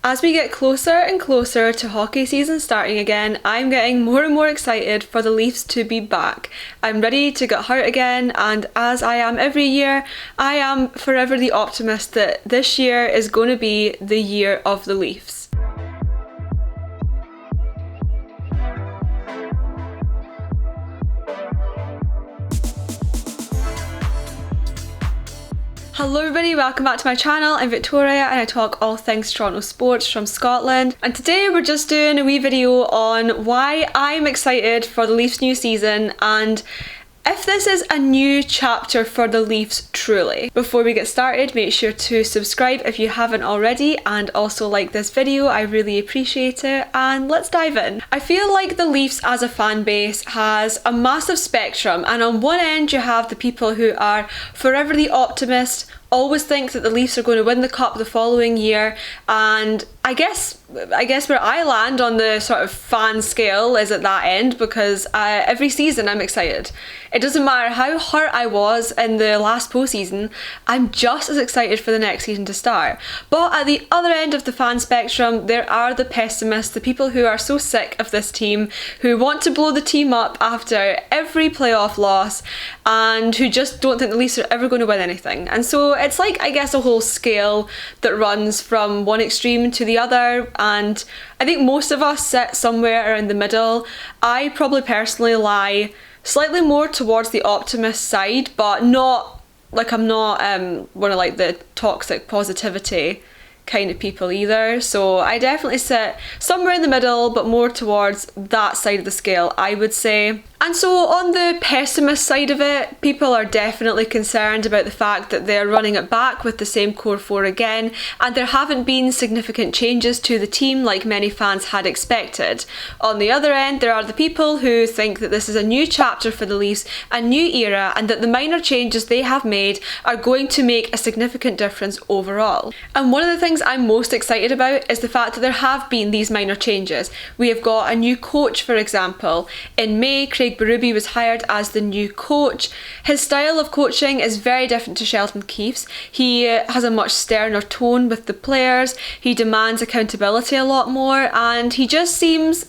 As we get closer and closer to hockey season starting again, I'm getting more and more excited for the Leafs to be back. I'm ready to get hurt again, and as I am every year, I am forever the optimist that this year is going to be the year of the Leafs. Hello everybody, welcome back to my channel. I'm Victoria and I talk all things Toronto sports from Scotland. And today we're just doing a wee video on why I'm excited for the Leafs new season and if this is a new chapter for the Leafs truly. Before we get started, make sure to subscribe if you haven't already and also like this video, I really appreciate it, and let's dive in. I feel like the Leafs as a fan base has a massive spectrum, and on one end you have the people who are forever the optimist, always think that the Leafs are going to win the cup the following year, and I guess where I land on the sort of fan scale is at that end, because every season I'm excited. It doesn't matter how hurt I was in the last postseason, I'm just as excited for the next season to start. But at the other end of the fan spectrum, there are the pessimists, the people who are so sick of this team, who want to blow the team up after every playoff loss, and who just don't think the Leafs are ever going to win anything. And so it's like, I guess, a whole scale that runs from one extreme to the other, and I think most of us sit somewhere around the middle. I probably personally lie slightly more towards the optimist side, but not like I'm not one of like the toxic positivity kind of people either. So I definitely sit somewhere in the middle, but more towards that side of the scale, I would say. And so on the pessimist side of it, people are definitely concerned about the fact that they're running it back with the same core four again, and there haven't been significant changes to the team like many fans had expected. On the other end, there are the people who think that this is a new chapter for the Leafs, a new era, and that the minor changes they have made are going to make a significant difference overall. And one of the things I'm most excited about is the fact that there have been these minor changes. We have got a new coach, for example. In May, Craig Berube was hired as the new coach. His style of coaching is very different to Sheldon Keefe's. He has a much sterner tone with the players, he demands accountability a lot more, and he just seems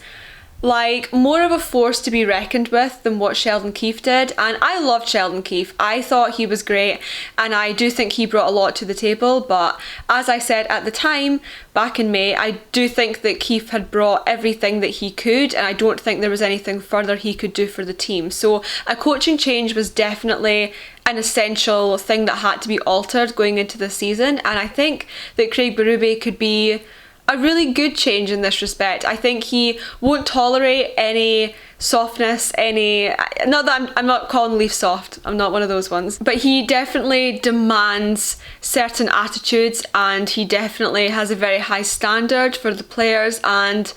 like more of a force to be reckoned with than what Sheldon Keefe did. And I loved Sheldon Keefe. I thought he was great and I do think he brought a lot to the table, but as I said at the time back in May, I do think that Keefe had brought everything that he could, and I don't think there was anything further he could do for the team. So a coaching change was definitely an essential thing that had to be altered going into the season, and I think that Craig Berube could be a really good change in this respect. I think he won't tolerate any softness, not that I'm not calling Leaf soft, I'm not one of those ones, but he definitely demands certain attitudes and he definitely has a very high standard for the players, and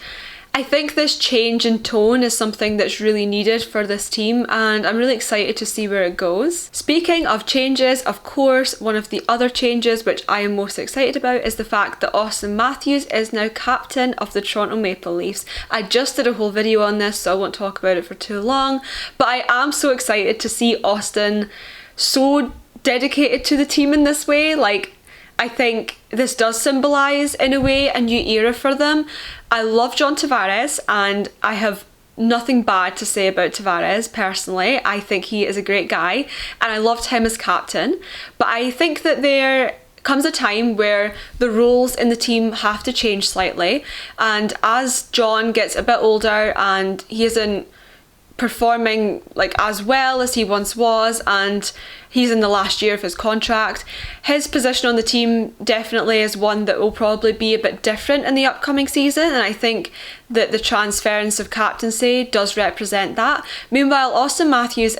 I think this change in tone is something that's really needed for this team, and I'm really excited to see where it goes. Speaking of changes, of course, one of the other changes which I am most excited about is the fact that Austin Matthews is now captain of the Toronto Maple Leafs. I just did a whole video on this, so I won't talk about it for too long, but I am so excited to see Austin so dedicated to the team in this way. Like, I think this does symbolise, in a way, a new era for them. I love John Tavares and I have nothing bad to say about Tavares personally. I think he is a great guy and I loved him as captain, but I think that there comes a time where the roles in the team have to change slightly, and as John gets a bit older and he isn't performing like as well as he once was, and he's in the last year of his contract, his position on the team definitely is one that will probably be a bit different in the upcoming season, and I think that the transference of captaincy does represent that. Meanwhile, Austin Matthews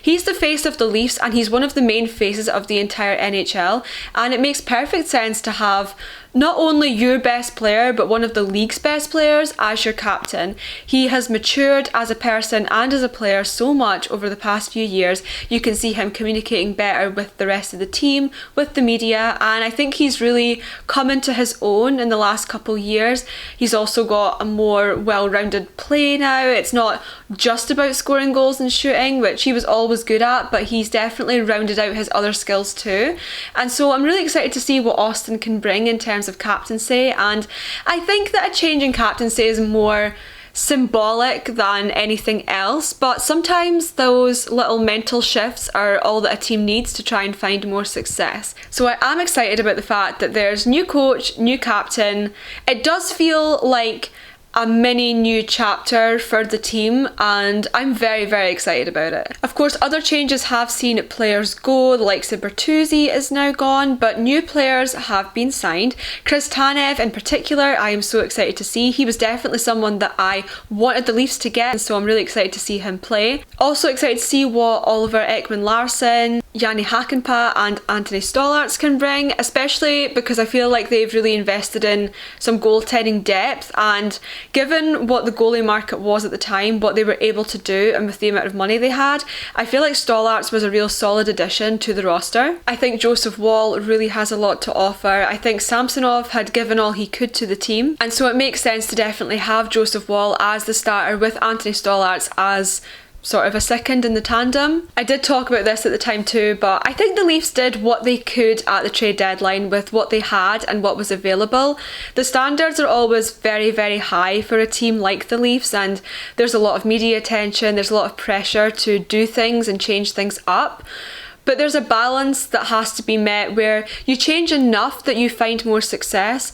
he's the face of the Leafs and he's one of the main faces of the entire NHL, and it makes perfect sense to have not only your best player but one of the league's best players as your captain. He has matured as a person and as a player so much over the past few years. You can see him communicating better with the rest of the team, with the media, and I think he's really come into his own in the last couple years. He's also got a more more well-rounded play now. It's not just about scoring goals and shooting, which he was always good at, but he's definitely rounded out his other skills too. And so I'm really excited to see what Austin can bring in terms of captaincy, and I think that a change in captaincy is more symbolic than anything else, but sometimes those little mental shifts are all that a team needs to try and find more success. So I am excited about the fact that there's new coach, new captain. It does feel like a mini new chapter for the team, and I'm very, very excited about it. Of course, other changes have seen players go. The likes of Bertuzzi is now gone, but new players have been signed. Chris Tanev in particular, I am so excited to see. He was definitely someone that I wanted the Leafs to get, so I'm really excited to see him play. Also excited to see what Oliver Ekman-Larsson, Jani Hakanpää and Anthony Stollarts can bring, especially because I feel like they've really invested in some goaltending depth, and given what the goalie market was at the time, what they were able to do, and with the amount of money they had, I feel like Stollarts was a real solid addition to the roster. I think Joseph Woll really has a lot to offer. I think Samsonov had given all he could to the team, and so it makes sense to definitely have Joseph Woll as the starter with Anthony Stollarts as sort of a second in the tandem. I did talk about this at the time too, but I think the Leafs did what they could at the trade deadline with what they had and what was available. The standards are always very, very high for a team like the Leafs, and there's a lot of media attention, there's a lot of pressure to do things and change things up. But there's a balance that has to be met where you change enough that you find more success,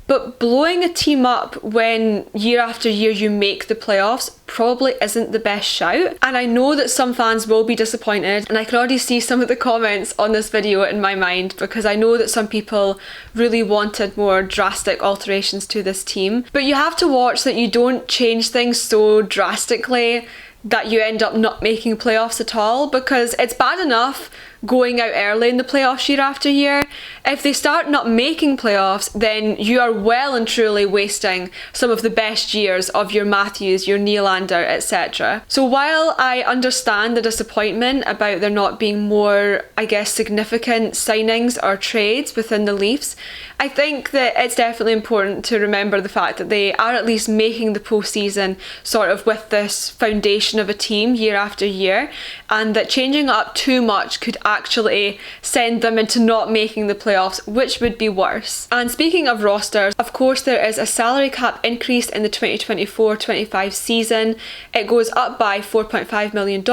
but blowing a team up when year after year you make the playoffs probably isn't the best shout. And I know that some fans will be disappointed, and I can already see some of the comments on this video in my mind, because I know that some people really wanted more drastic alterations to this team. But you have to watch that you don't change things so drastically that you end up not making playoffs at all, because it's bad enough going out early in the playoffs year after year. If they start not making playoffs, then you are well and truly wasting some of the best years of your Matthews, your Nylander, etc. So while I understand the disappointment about there not being more, I guess, significant signings or trades within the Leafs, I think that it's definitely important to remember the fact that they are at least making the postseason sort of with this foundation of a team year after year, and that changing up too much could actually send them into not making the playoffs, which would be worse. And speaking of rosters, of course there is a salary cap increase in the 2024-25 season. It goes up by $4.5 million,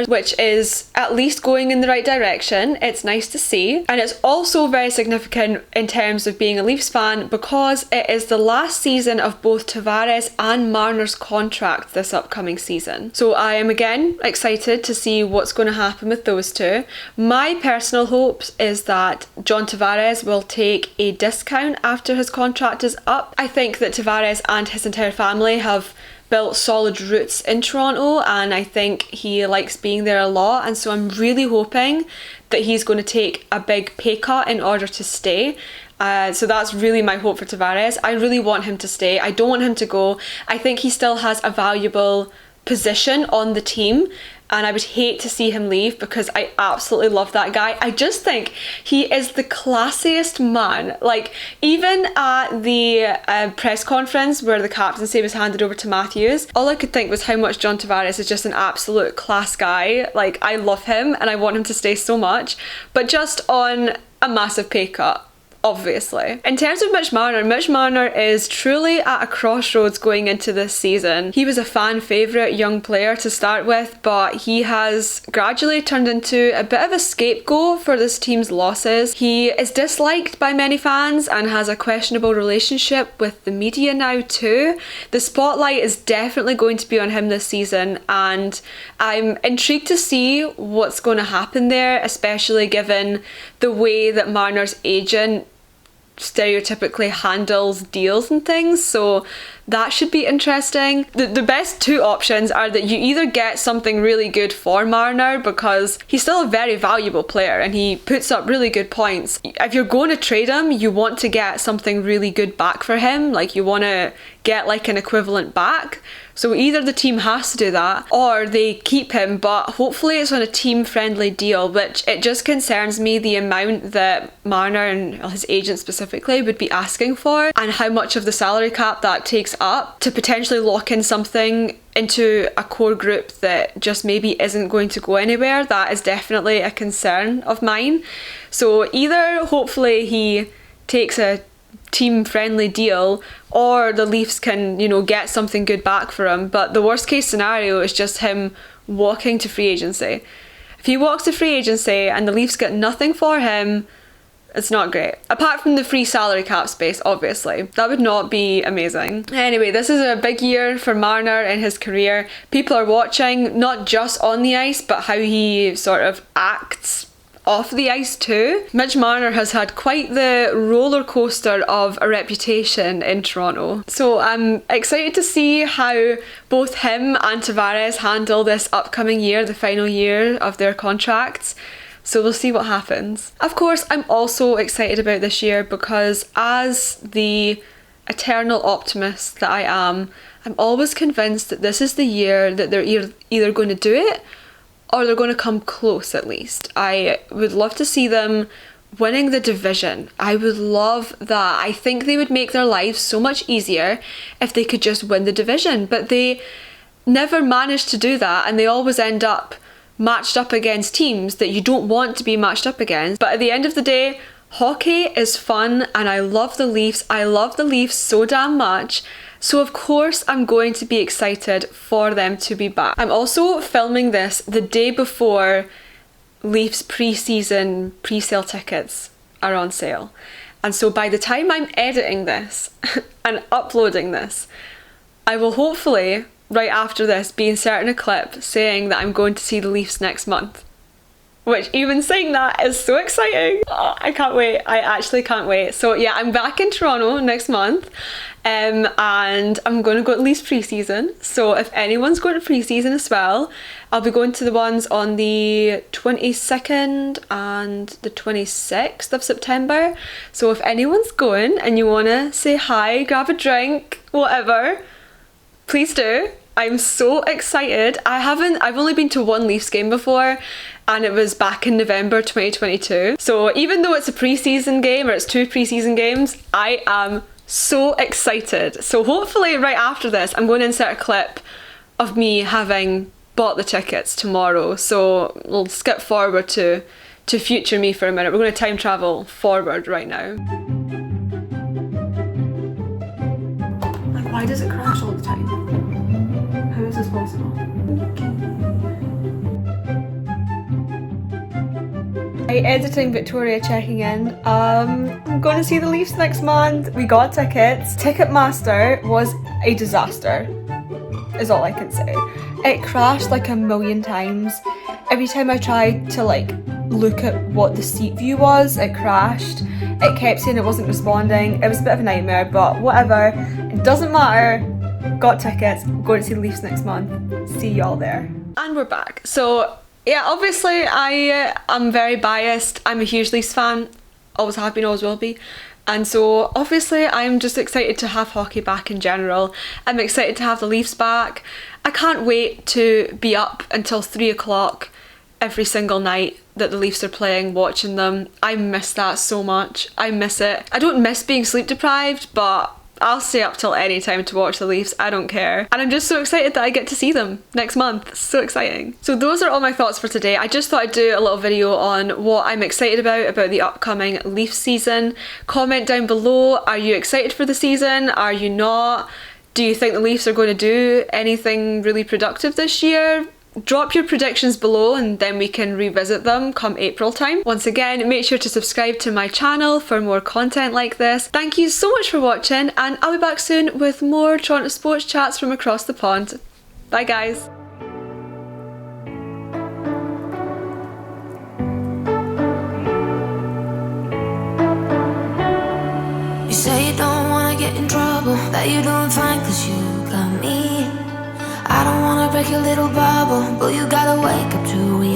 which is at least going in the right direction. It's nice to see. And it's also very significant in terms of being a Leafs fan, because it is the last season of both Tavares and Marner's contract this upcoming season. So I am again excited to see what's going to happen with those two. My personal hopes is that John Tavares will take a discount after his contract is up. I think that Tavares and his entire family have built solid roots in Toronto, and I think he likes being there a lot, and so I'm really hoping that he's going to take a big pay cut in order to stay. So that's really my hope for Tavares. I really want him to stay. I don't want him to go. I think he still has a valuable position on the team, and I would hate to see him leave, because I absolutely love that guy. I just think he is the classiest man. Like, even at the press conference where the captaincy was handed over to Matthews, all I could think was how much John Tavares is just an absolute class guy. Like, I love him and I want him to stay so much, but just on a massive pay cut, obviously. In terms of Mitch Marner is truly at a crossroads going into this season. He was a fan favourite young player to start with, but he has gradually turned into a bit of a scapegoat for this team's losses. He is disliked by many fans and has a questionable relationship with the media now too. The spotlight is definitely going to be on him this season, and I'm intrigued to see what's going to happen there, especially given the way that Marner's agent stereotypically handles deals and things, so that should be interesting. The best two options are that you either get something really good for Marner, because he's still a very valuable player and he puts up really good points. If you're going to trade him, you want to get something really good back for him, like you want to get like an equivalent back. So either the team has to do that or they keep him, but hopefully it's on a team-friendly deal, which it just concerns me the amount that Marner and his agent specifically specifically would be asking for, and how much of the salary cap that takes up to potentially lock in something into a core group that just maybe isn't going to go anywhere. That is definitely a concern of mine. So either hopefully he takes a team-friendly deal, or the Leafs can, you know, get something good back for him. But the worst case scenario is just him walking to free agency. If he walks to free agency and the Leafs get nothing for him, it's not great. Apart from the free salary cap space, obviously. That would not be amazing. Anyway, this is a big year for Marner in his career. People are watching, not just on the ice, but how he sort of acts off the ice too. Mitch Marner has had quite the roller coaster of a reputation in Toronto. So I'm excited to see how both him and Tavares handle this upcoming year, the final year of their contracts. So we'll see what happens. Of course, I'm also excited about this year because as the eternal optimist that I am, I'm always convinced that this is the year that they're either going to do it or they're going to come close at least. I would love to see them winning the division. I would love that. I think they would make their lives so much easier if they could just win the division, but they never manage to do that, and they always end up matched up against teams that you don't want to be matched up against. But at the end of the day, hockey is fun and I love the Leafs. I love the Leafs so damn much. So of course I'm going to be excited for them to be back. I'm also filming this the day before Leafs pre-season pre-sale tickets are on sale. And so by the time I'm editing this and uploading this, I will hopefully, right after this, be inserting a clip saying that I'm going to see the Leafs next month. Which, even saying that is so exciting. Oh, I can't wait. I actually can't wait. So yeah, I'm back in Toronto next month. And I'm going to go to Leafs pre-season. So if anyone's going to pre-season as well, I'll be going to the ones on the 22nd and the 26th of September. So if anyone's going and you want to say hi, grab a drink, whatever, please do. I'm so excited. I've only been to one Leafs game before, and it was back in November 2022. So even though it's a pre-season game, or it's 2 pre-season games, I am so excited. So hopefully right after this, I'm going to insert a clip of me having bought the tickets tomorrow. So we'll skip forward to future me for a minute. We're going to time travel forward right now. Like, why does it crash all the time? How is this possible? Hi, editing Victoria checking in. I'm going to see the Leafs next month. We got tickets. Ticketmaster was a disaster, is all I can say. It crashed like a million times. Every time I tried to look at what the seat view was, it crashed. It kept saying it wasn't responding. It was a bit of a nightmare, but whatever. It doesn't matter. Got tickets. Going to see the Leafs next month. See y'all there. And we're back. So yeah, obviously I am very biased. I'm a huge Leafs fan. Always have been, always will be. And so obviously I'm just excited to have hockey back in general. I'm excited to have the Leafs back. I can't wait to be up until 3 o'clock every single night that the Leafs are playing, watching them. I miss that so much. I miss it. I don't miss being sleep deprived, but I'll stay up till any time to watch the Leafs. I don't care. And I'm just so excited that I get to see them next month. So exciting. So those are all my thoughts for today. I just thought I'd do a little video on what I'm excited about the upcoming Leafs season. Comment down below. Are you excited for the season? Are you not? Do you think the Leafs are going to do anything really productive this year? Drop your predictions below and then we can revisit them come April time. Once again, make sure to subscribe to my channel for more content like this. Thank you so much for watching, and I'll be back soon with more Toronto sports chats from across the pond. Bye guys. You say you don't wanna get in trouble, that you're doing fine cause you got me. I don't wanna break your little bubble, but you gotta wake up to reality.